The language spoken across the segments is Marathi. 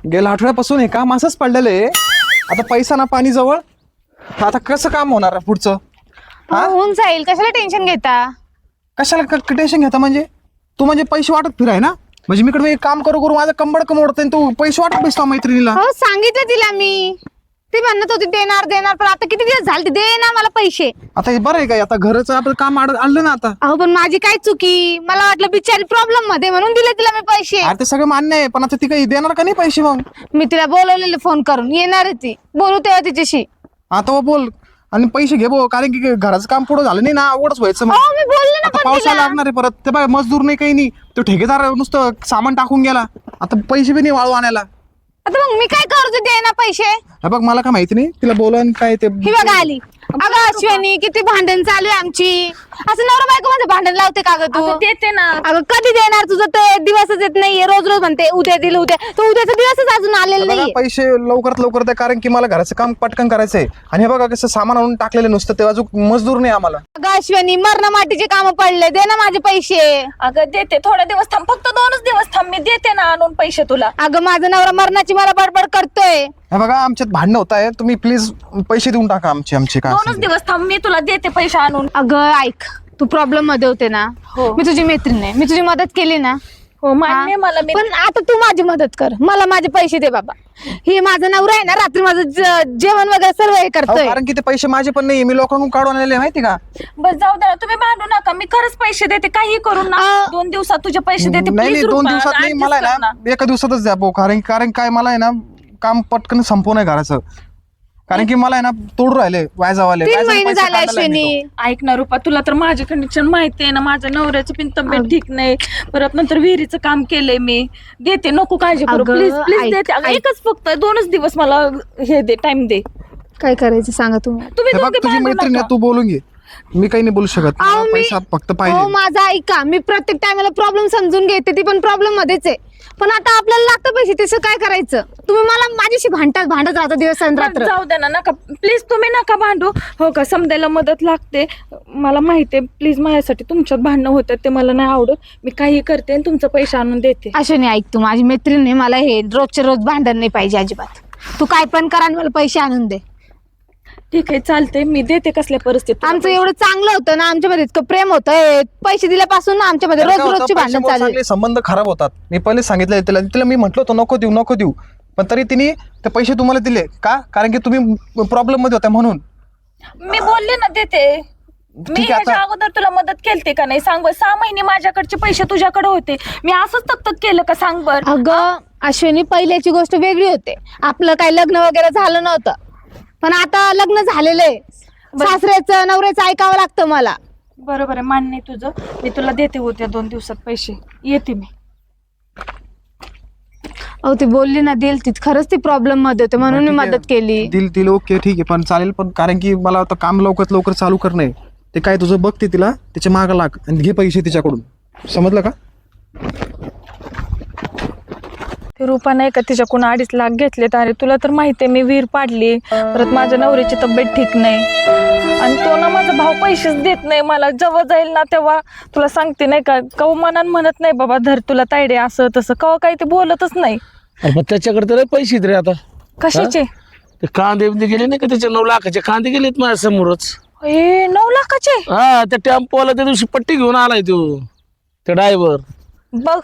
गेल्या आठवड्यापासून हे काम असंच पडलेलं आहे. आता पैसा ना पाणी जवळ. आता कसं काम होणार आहे पुढचं? हा होऊन जाईल, कशाला टेन्शन घेता? कशाला टेन्शन घेता? म्हणजे तू म्हणजे पैसे वाटत फिराय ना, म्हणजे मी इकडे काम करू करू माझं कंबड कमवडतंय, तू पैसे वाटत बसतो मैत्रिणीला. हो सांगितलं तिला मी, ती म्हणत होती देणार देणार, पण आता किती दिवस झाले, दे ना मला पैसे. आता हे बरं आहे काय? आता घरचं आपलं काम आणलं ना आता. अहो पण माझी काय चुकी? मला वाटलं बिचारी प्रॉब्लेम मध्ये म्हणून दिले तिला मी पैसे. अरे ते सगळं मान्य आहे, पण आता ती काही देणार का नाही पैसे? मग मी तिला बोलवलेलं फोन करून, येणार आहे ती, बोलू तेव्हा तिच्याशी. आता बोल आणि पैसे घे भाऊ, कारण की घराचं काम पुढं झालं नाही ना, अवघडच व्हायचं. मग हो मी बोलले ना आता पण पावसाळा तिला. लागणार आहे परत. ते बाय मजदूर नाही, काही नाही, तो ठेकेदार नुसतं सामान टाकून गेला. आता पैसे बी नाही वाळू आणायला. आता मग मी काय करू? दे ना पैसे. हा बघ, मला काय माहिती नाही, तिला बोला काय ते. ही बघा आली. अगं अश्विनी, किती भांडण चालू आहे आमची. असं नवरा बायको मध्ये भांडण लावते का ग तू? देते ना. अगं कधी देणार? तुझं तर दिवसच येत नाहीये, रोज रोज म्हणते उद्या दिल उद्या, तो उद्याचा दिवसच अजून आलेला बघा, नाहीये. पैसे लवकरात लवकर द्या, कारण की मला घराचं काम पटकन करायचंय. आणि हे बघा कसं सामान आणून टाकलेलं नुसतं, ते अजून मजदूर नाही आम्हाला. अगं अश्विनी, मरणा मातीचे काम पडले, दे ना माझे पैसे. अगं देते, थोडे दिवस थांब, फक्त 2च दिवस थांब, मी देते ना आणून पैसे तुला. अगं माझा नवरा मरणाची मला बडबड करतोय. हे बघा, आमच्यात भांडणं होत आहे, तुम्ही प्लीज पैसे देऊन टाका आमचे काय 2च असेल ते. दिवस थांब, मी तुला देते पैसे आणून. अगं ऐक, तू प्रॉब्लेम मध्ये होते ना, हो. मी तुझी मैत्रीण आहे, मी तुझी मदत केली ना. हो मान्य आहे हा? मला. मी पण आता तू माझी मदत कर, मला माझे पैसे दे बाबा. हे माझा नवरा आहे ना, रात्री माझं जेवण वगैरे सर्व हे अहो, करतोय. कारण की ते पैसे माझे पण नाही, मी लोकांकडून काढून आणलेले माहिती का. बस जाऊ द्या, तुम्ही भांडू नका, मी खरंच पैसे देते, काही करून ना. 2 दिवसात तुझे पैसे देते. नाही please 2 रुपा, दिवसात नाही, adjust मला कर आहे ना एका दिवसातच द्या भाऊ. कारण काय मला आहे ना काम पटकन संपवून आहे घराचं. कारण की मला आहे ना तोडू राहिले वायजावाले. 3 महिने झाले अश्विनी. ऐक ना रुपा, तुला तर माझी कंडिशन माहिती आहे ना, माझ्या नवऱ्याची पण तब्येत ठीक नाही, परत नंतर विहिरीचं काम केलंय मी. देते, नको काळजी करू, अगं, प्लीज प्लीज ऐक, देते. अगं, ऐक. एकच फक्त 2च दिवस मला हे दे, टाइम दे. काय करायचं सांगा तुम्ही. तुम्ही हे बघ, दोघे तुझी भांडू मैत्रीण आहे, नका. तू बोलून घे, मी काही नाही बोलू शकत. अहो, मला मी- पैसा फक्त हो पाहिजे. माझा ऐका, मी प्रत्येक टायमाला प्रॉब्लेम समजून घेते, ती पण प्रॉब्लेम मध्येच आहे. पण आता आपल्याला लागतं पैसे, तसं काय करायचं? तुम्ही मला माझ्याशी भांडत राहता दिवस आणि रात्र. जाऊ दे ना, नका प्लीज, तुम्ही नका भांडू. हो का, समजायला मदत लागते, मला माहिती आहे. प्लीज, माझ्यासाठी तुमच्यात भांडणं होतात, ते मला नाही आवडत. मी काही करते आणि तुमचं पैसे आणून देते. अश्विनी ऐक, तू माझी मैत्रीण आहे, मला हे रोजच्या रोज भांडण नाही पाहिजे अजिबात. तू काय पण कर आणि मला पैसे आणून दे. ठीक आहे, चालते, मी देते. कसल्या परिस्थितीत आमचं एवढं चांगलं होतं ना, आमच्यामध्ये इतकं प्रेम होतं, पैसे दिल्यापासून ना आमच्यामध्ये रोज काय होतं, रोजची भांडण पैशामुळे चालू आहे. चांगले संबंध खराब होतात. मी पहिले सांगितलं तिला मी म्हटलं होतं नको देऊ, पण तरी तिने ते पैसे तुम्हाला दिले का? कारण की तुम्ही प्रॉब्लेम मध्ये होता म्हणून. मी बोलले ना देते. मी ठीक आहे, ह्याच्या आता अगोदर तुला मदत केलते का नाही सांग बर? 6 महिने माझ्याकडचे पैसे तुझ्याकडे होते, मी असंच तक केलं का सांग बर? अगं अश्विनी, पहिल्याची गोष्ट वेगळी होते, आपलं काही लग्न वगैरे झालं नव्हतं, पण आता लग्न झालेलं आहे. सासऱ्याचं नवऱ्याचं ऐकावं लागतं मला. बरोबर आहे, मान्य आहे तुझं. मी तुला देते होत्या 2 दिवसात पैसे, येते मी. अहो ती बोलली ना, दिल ती खरंच ती प्रॉब्लेम मध्ये होते म्हणून मी ठीक आहे, मदत केली. दिल ओके, ठीक आहे, पण चालेल. पण कारण की मला आता काम लवकरात लवकर चालू करणे, ते काय तुझं बघते, तिला त्याच्या मागं लाग आणि घे पैसे तिच्याकडून, समजलं का? ते रुपा नाही का तिच्याकडून 2.5 लाख घेतलेत. अरे तुला तर माहितीये, मी विहीर पाडली, परत माझ्या नवऱ्याची तब्येत ठीक नाही, आणि तो ना माझा भाऊ पैसेच देत नाही मला. जेव्हा जाईल ना तेव्हा तुला सांगते नाही का, कव मनान म्हणत नाही बाबा धर तुला तायडे असं तसं, कवा काही ते बोलतच नाही. अरे मग त्याच्याकडे तर लय पैसे आहेत रे आता. कशाचे? ते कांदे बिंदे गेले नाही का, त्याचे 9 लाखाचे कांदे गेलेत माझ्या समोरच. 9 लाखाचे? हा, त्या टेम्पोवाला त्या दिवशी पट्टी घेऊन आलाय तो, ते ड्रायव्हर. बघ,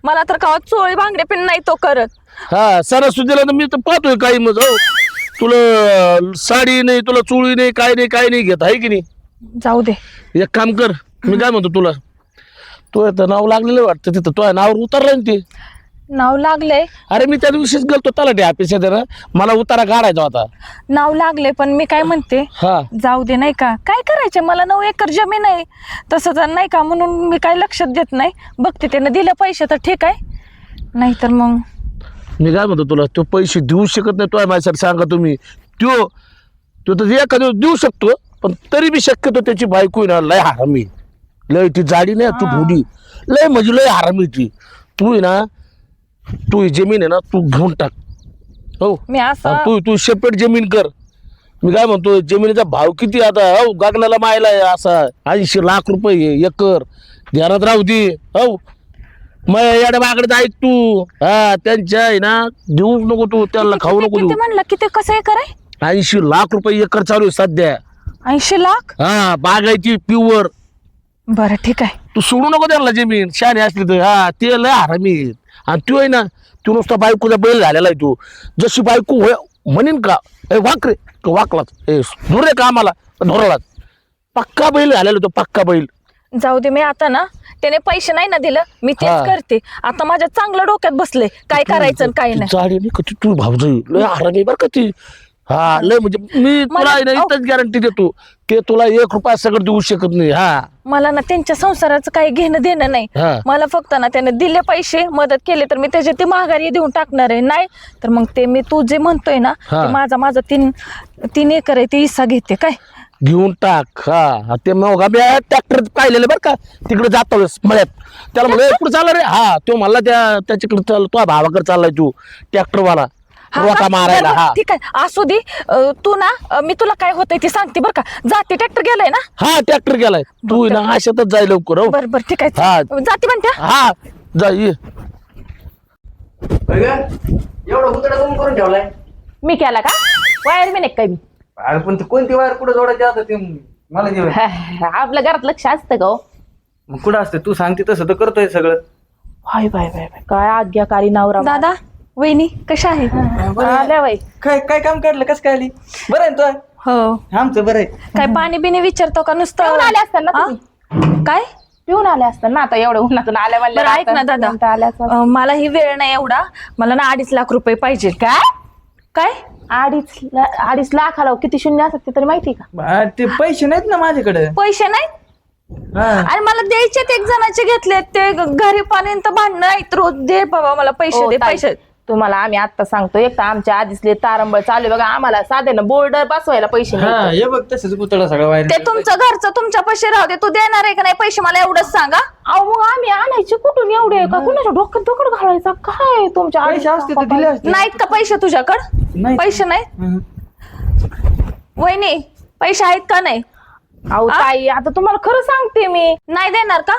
मला तर कवा चोळी बांगडे पण नाही तो करत. हा, सणासुदीला तर मी तर पाहतोय काही मग हो, तुला साडी नाही, तुला चोळी नाही, काय नाही घेत आहे की नाही. जाऊ दे. एक काम कर, मी काय म्हणतो तुला, तो आता नाव लागलेलं वाटतं तिथं, तो नावावर उतरलाय ना ते. नाव लागले? अरे मी त्या दिवशीच गेलतो तलाठी ऑफिसात ना, मला उतारा काढायचा होता. नाव लागले, पण मी काय म्हणते, हा, जाऊ दे नाही का, काय करायचे, मला 9 एकर जमीन आहे तसं तर नाही का, म्हणून मी काय लक्षात देत नाही. बघते त्यानं दिले पैसे तर ठीक आहे, नाहीतर मग मी काय म्हणतो तुला, तो पैसे देऊ शकत नाही, तो माझ्यासाठी सांगा तुम्ही. तो तर एखाद्या दिवस देऊ शकतो, पण तरी बी शक्यतो त्याची बायको आहे ना लय हरामी, लय ती जाडी नाही तू थोडी, लय म्हणजे लय हरामी ती. तू आहे ना, तू ही जमीन आहे ना तू घेऊन टाक. हो, मी असं आणि तू सेपरेट जमीन कर. मी काय म्हणतो, जमिनीचा भाव किती आता, हो गगनाला मायला आहे असा, 80 लाख रुपये एकर, ध्यानात राहू दे. हो, मग याड्या मागडे ऐक तू, हा त्यांच्या आहे ना देऊच नको तू, त्यांना खाऊ नको किती देऊ. म्हणलं किती कसं एकर आहे? 80 लाख रुपये एकर चालू आहे सध्या. 80 लाख? हा बागायची प्युअर. बरं ठीक आहे. तू सोडू नको त्यांना जमीन, शाने असली तर. हा ते लय हरामी. आणि तू आहे ना, तू नुसता बायकोचा बैल झालेला आहे. तू जशी बायको म्हणेन का ए वाक रे, तो वाकलाच. ए धुर रे का आम्हाला धोरलाच. पक्का बैल झालेला तो, पक्का बैल. जाऊ दे, मी आता ना त्याने पैसे नाही ना दिलं, मी तेच हा. करते आता. माझ्या चांगलं डोक्यात बसले काय करायचं आणि काय नाही. जाडी नाही का तू भाऊजाई लय हरामी बरं का ती. हा लय म्हणजे मी तुला आहे ना इथंच गॅरंटी देतो की तुला 1 रुपया सगळं देऊ शकत नाही. हा मला ना त्यांच्या संसाराचं काही घेणं देणं नाही. हा. मला फक्त ना त्याने दिले पैसे, मदत केली तर मी त्याचे ते माघारी देऊन टाकणार आहे. नाही तर मग ते मी तू जे म्हणतोय ना हा. ते माझा 3 एकर आहे ते हिस्सा घेते काय. घेऊन टाक. हा ते मग आम्ही ट्रॅक्टर पाहिलेलं बरं का तिकडे जातो मळ्यात. त्याला म्हणलं पुढे चालला रे. हा तो म्हणला त्याच्याकडे चाल, तो भावाकडे चाललाय तू ट्रॅक्टरवाला हा, रोटा हा, मारायला. बरं, हा ठीक आहे असू दे. तू ना मी तुला काय होतंय ते सांगते बरं का. जाते ट्रॅक्टर गेलाय ना. हा ट्रॅक्टर गेलाय. तू ना अशातच जाय लवकर. हो. बरं बरं ठीक हा. आहे. जाते म्हणते. हा जा ये. एवढा उतडा करून करून ठेवलाय. मी केला का वायर मी नाही काय मी. अरे पण ते कोणती वायर कुठं जोडायची आता ते मला जेवण. आपल्या घरात लक्ष असतं का हो? मग कुठं असते तू सांगते तसं तर करतोय सगळं. हाय बाय बाय बाय काय आज्ञाकारी नवरा. दादा वहिनी कशा आहे? आल्या बाई. काय काय काम काढलं कसं काय आली? बरं आहे ना तू? हो. आमचं बरं आहे. काय पाणी बिणी विचारतो का नुसतं? आले असताना हा? काय पिऊन आले असताना आता एवढं उन्हातून आल्या बरं ऐक ना दादा, मला ही वेळ नाही एवढा. मला ना 2.5 लाख रुपये पाहिजे. काय काय 2.5 लाखाला किती शून्य असतात ते तरी माहिती का? ते पैसे नाहीत ना माझ्याकडे. पैसे नाही? हा. आणि मला द्यायचे एक जणाचे घेतले ते घरी पाण्यात भांडणं आहेत रोज. दे बाबा मला पैसे हो, दे ताई, पैसे. तुम्हाला आम्ही आता सांगतो एक तर आमच्या आधीच तारंबळ चालू आहे बघा. आम्हाला साधे बोर्डर बसवायला पैसे हा नाही. हे बघ तसंच उतडा सगळं वायर. ते तुमचं घरचं तुमच्या पैसे राहू दे. तू देणार आहे का नाही पैसे मला एवढंच सांगा. अहो मग आम्ही आणायचे कुठून एवढे का? कुणाच्या डोक्यात दगड घालायचा काय? तुमच्या पैसे असते तर दिले असते. नाहीत का पैसे तुझ्याकडं? नाही. पैसे नाही? हं. वहिनी पैसे आहेत का नाही? अहो ताई आता तुम्हाला खरं सांगते मी. नाही देणार का?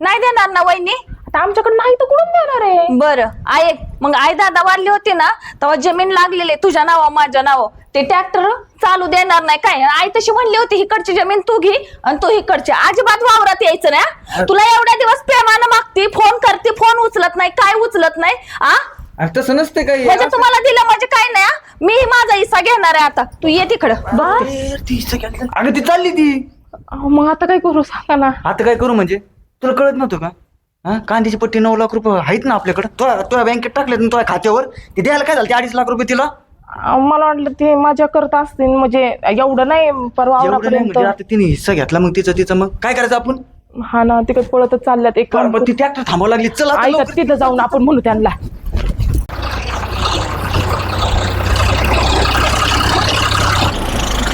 नाही देणार ना वहिनी? आता आमच्याकडे नाही तर कुठून देणार आहे? बरं ऐक, मग आई दादा वारली होती ना तेव्हा जमीन लागलेली तुझ्या नावा माझ्या नाव. ते ट्रॅक्टर चालू देणार नाही काय. आई तशी म्हणली होती इकडची जमीन तू घे आणि तू इकडची. अजिबात वावरात यायचं नाही. तुला एवढ्या दिवस प्रेमानं मागती, फोन करते, फोन उचलत नाही, काय उचलत नाही. आ अरे तसं नसते काही. म्हणजे तुम्हाला दिलं म्हणजे काय नाही. मी माझा हिस्सा घेणार आहे आता. तू ये तिकडं. अगं ती चालली ती. अहो, मग आता काय करू सांगा ना. आता काय करू म्हणजे तुला कळत नव्हतं का? हा कांद्याची पट्टी 9 लाख रुपये आहेत ना आपल्याकडे. तुला बँकेत टाकले ना तुला खात्यावर. ते द्यायला काय झालं ते 2.5 लाख रुपये तिला. मला वाटलं ते माझ्या करत असतील म्हणजे एवढं नाही परवा एवढं नाही आवरापर्यंत. म्हणजे आता तिने हिस्सा घेतला मग तिचं मग काय करायचं आपण? हा ना तिकडे पळतच चालल्यात. एक काम पण ती ट्रॅक्टर थांबावं लागली. चला आता ऐका लवकर. तिथं जाऊन आपण म्हणू त्यांना.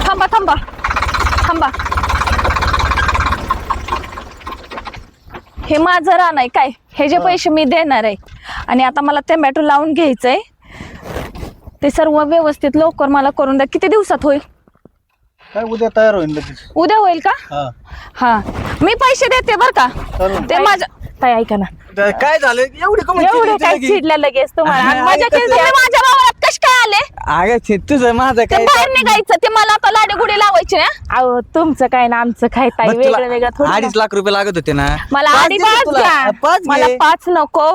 थांबा थांबा थांबा. हे माझं रान आहे काय. हे जे पैसे मी देणार आहे आणि आता मला टोमॅटो लावून घ्यायचंय. ते सर्व व्यवस्थित लवकर मला करून द्या. किती दिवसात होईल? काय उद्या तयार होईल लगेच. उद्या होईल का? हा मी पैसे देते बर का. ते माझ्या ताई ऐका ना. काय झालं एवढी कमी एवढे काय चिडल्या लगेच तुम्हाला. हा, आणि मजा कसं केली. तुम्ही माझ्या भावात कश काय आले? अगं तुझं माझं ते काय. बाहेर निघायचं. ते मला आता लाडे गुडे लावायचे ना. अहो तुमचं काय ना आमचं काय ताई. मग तुला वेगळं वेगळं थोडं. 2.5 लाख रुपये लागत होते ना. मला 5 अडीच देतो तुला. घ्या. 5 मला घे. 5 नको,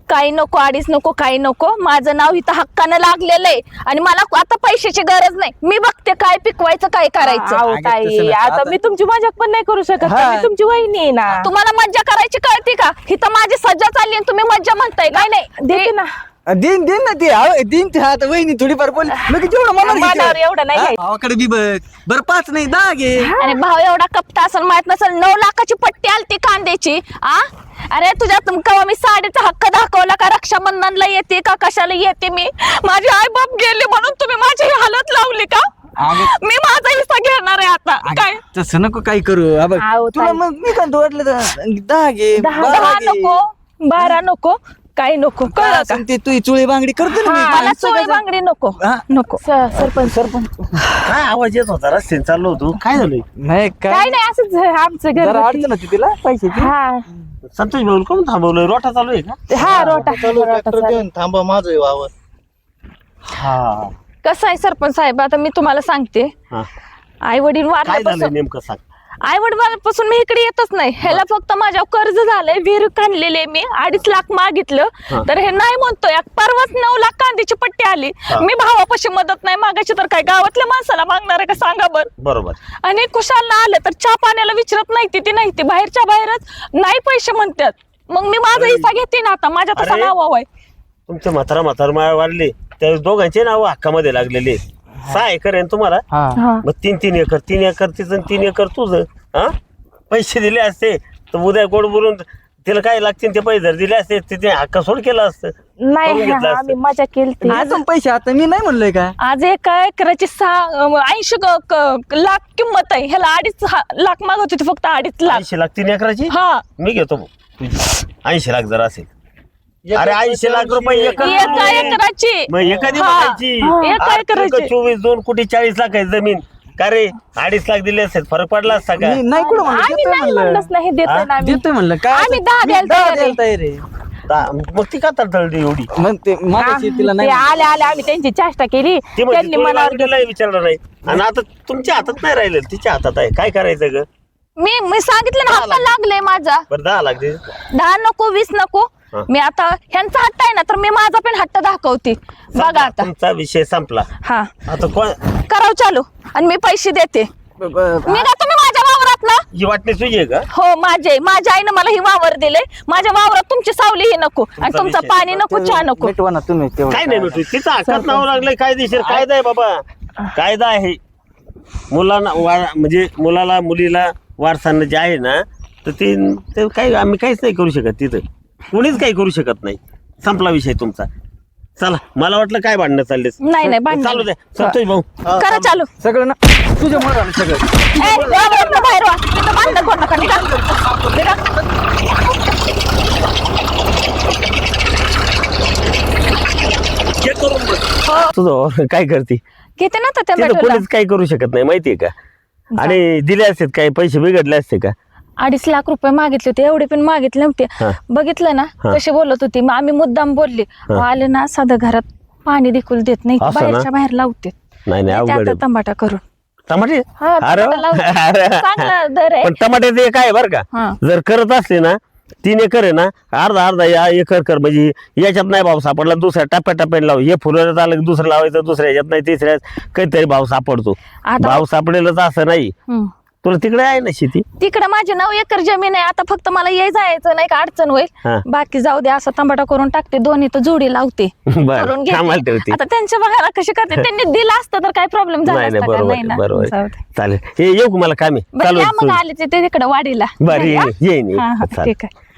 काही नको, 2.5 नको, काही नको. माझं नाव इथं हक्कानं लागलेलं आहे आणि मला आता पैशाची गरज नाही. मी बघते काय पिकवायचं काय करायचं. अहो अगं, ताई तसं नसतं. आता आता- मी तुमची मजाक पण नाही करू शकत. हा. मी तुमची वहिनी आहे ना. तुम्हाला मज्जा करायची कळते का? इथं माझी सज्जा चालली आणि तुम्ही मज्जा म्हणताय. नाही नाही देते ना. दिन ना ते दिन ते आता वहिनी थोडीफार बोल मग जेवढं मनावर एवढं नाही घ्यायचं. भावाकडे बी बघ. बरं 5 नाही 10 घे. आणि भाव एवढा कपटा असेल माहित नसेल. 9 लाखाची पट्टी आलती कांद्याची. आ अरे तुझ्या कवा मी साडीचा हक्क दाखवला का? रक्षाबंधनला येते का कशाला येते मी? माझे आई बाप गेले म्हणून तुम्ही माझी ही हालत लावली का? अगं- मी माझा हिस्सा घेणार आहे आता. काय तसं नको काही करू. बघ आहो, तुला ताई. मग मी काय वाटलं 10 घे 10 12 घे. नको, 12 नको, काही नको. काय कळलं का? असेल ते तू चुळी बांगडी करतो ना मी. मला चोळी बांगडी नको. हा. नको. सरपंच काय आवाज येत होता रस्त्याने चाललो होतो काय झालं? नाही काय नाही असंच आमचं घर जरा होती. अडचण होती तिला पैशाची. हा संतोष भाऊ कोण थांबवलंय? रोटा चालू आहे का? हा रोटा थांबा माझं वावर. हा कसं आहे सरपंच साहेब, आता मी तुम्हाला सांगते, हा. आई वडील काय झालंय वारल्यापासून नेमकं सांग. आई वडिलांपासून मी इकडे येतच नाही. ह्याला फक्त माझ्यावर कर्ज झालंय, विहीर काढलेले मी 2.5 लाख मागितलं तर हे नाही म्हणतोय. परवाच 9 लाख कांद्याची पट्टी आली. मी भावापाशी मदत नाही मागायची तर काय गावातल्या माणसाला मागणार आहे का सांगा बर. बरोबर. आणि कुशाला आलं तर चहा पाण्याला विचारत नाही ती नाही, ती बाहेरच्या बाहेरच नाही पैसे म्हणतात. मग मी माझा हिस्सा घेते ना आता, माझ्या तसा अरे. नाव आहे. तुमचे म्हातारा माया वाढले, त्या दोघांचे नाव हक्कामध्ये लागलेले. 6 एकर आहे ना तुम्हाला? हा. मग 3 एकर, 3 एकर तिचं 3 एकर तुझं. हा पैसे दिले असते तर उद्या गोड बोलून तिला काय लागतील ते पैसे जर दिले असते तिथे हक्क सोड केलं असतं. नाही करून घेतलं आम्ही असतं. मजा केली. आज पैसे आता मी नाही म्हणलोय काय. आज एका एकराची 80 लाख किंमत आहे. ह्याला 2.5 लाख मागत होती, फक्त 2.5 लाख. 80 लाख 3 एकराची हा, मी घेतो मग तुझी. 80 लाख जर असेल, अरे 80 लाख रुपये एकर एका एकराची. मग एखादी हा. बघायची. एका एकराची. 24 2 कोटी 40 लाख आहे जमीन. का रे 2.5 लाख दिले असते फरक पडला असता का? मी नाही कुठं म्हणलं, आम्ही देतोय नाही म्हणलं. म्हणलंच नाही, देतोय ना आम्ही. देतोय म्हणलं काय. आम्ही 10 मी द्यायला 10 तयार आहे. द्यायला तयार आहे. मग ती का तळतळली एवढी? मग ते मागायची तिला नाही ते आले आम्ही त्यांची चेष्टा केली, ती म्हणजे त्यांनी मनावर घेतलं. विचारलं नाही आणि आता तुमच्या हातात नाही राहिलं, तिच्या हातात आहे. काय करायचं ग? मी सांगितलं ना, हप्ता लागले माझा. बरं 10 लाख दे. 10 नको 20 नको. हा. मी आता ह्यांचा हट्ट आहे ना, तर मी माझा पण हट्ट दाखवते. बघा आता. तुमचा विषय संपला. हा, आता कोण करावं चालू आणि मी पैसे देते. निघा तुम्ही माझ्या वावरात ना. ही वाटणी तुझी आहे का? हो माझ्या आईनं मला ही वावर दिले. माझ्या वावरात तुमची सावली ही नको आणि तुमचं विषय पाणी नको, चहा नको. मिटवा ना तुम्ही तेवढं. काय नाही भेटू. तिचा हक्कात नाव लागलंय. कायदेशीर कायदा आहे बाबा, कायदा आहे. मुलांना म्हणजे मुलाला मुलीला वारसांना जे आहे ना, तर ते काही आम्ही काहीच नाही करू शकत. तिथं कोणीच काही करू शकत नाही. संपला विषय तुमचा. चला, मला वाटलं काय भांडणं चालले. नाही भांडण चालू द्या संतोष भाऊ. करा चालू. सगळं ना तुझ्या मनानं सगळं. ए, वावरातनं बाहेर वा. तिथं भांडण करू नका. निघा. निघा. हे करून बघ. तुझं काय करते? घेते ना तर त्या तिथं भेटूला. कोणीच काही करू शकत नाही माहितीये का? आणि दिले असते काही पैसे बिघडले असते का? 2.5 लाख रुपये मागितले होते, एवढे पण मागितले नव्हते. हा. बघितलं ना हा. कसे बोलत होती. मग आम्ही मुद्दाम बोलले. आले ना साधं घरात पाणी देखील देत नाही, असं ना? बाहेरच्या बाहेर लावते. नाही अवघड आता आहे. टमाटा करून. टमाटे? हा, अरे टमाटा लावते. अरे. चांगला दर आहे. पण टमाट्याचं एक आहे बरं हा. का, जर करत असले ना 3 एकर आहे ना, अर्धा या एकर कर. म्हणजे याच्यात नाही भाव सापडला, दुसऱ्या टप्प्याटप्प्याने लाव. हे फुलं आलं की दुसरं लावायचं, दुसऱ्या याच्यात नाही, तिसऱ्या काहीतरी भाव सापडतो. आता- भाव सापडेलच असं नाही. हम्म. तुला तिकडे आहे ना शेती? तिकडे माझी 9 एकर जमीन आहे. आता फक्त मला ये जायचं नाही का अडचण हा. होईल. बाकी जाऊ दे, असं टमाटा करून टाकते. दोन्ही तर जोडी लावते. बरं, करून घेते. कामाला ठेवते. आता त्यांच्या बघायला कशी करते. त्यांनी दिलं असतं तर काय प्रॉब्लेम झाला नाही असता का? बरोबर नाही ना. बरोबर जाऊ दे. चालेल. हे येऊ का मला कामी बरं चालू या आहे. मग आले ते तिकडे वाडीला. बरं घरी, हा? येईन हा, हा, चालेल. ठीक आहे.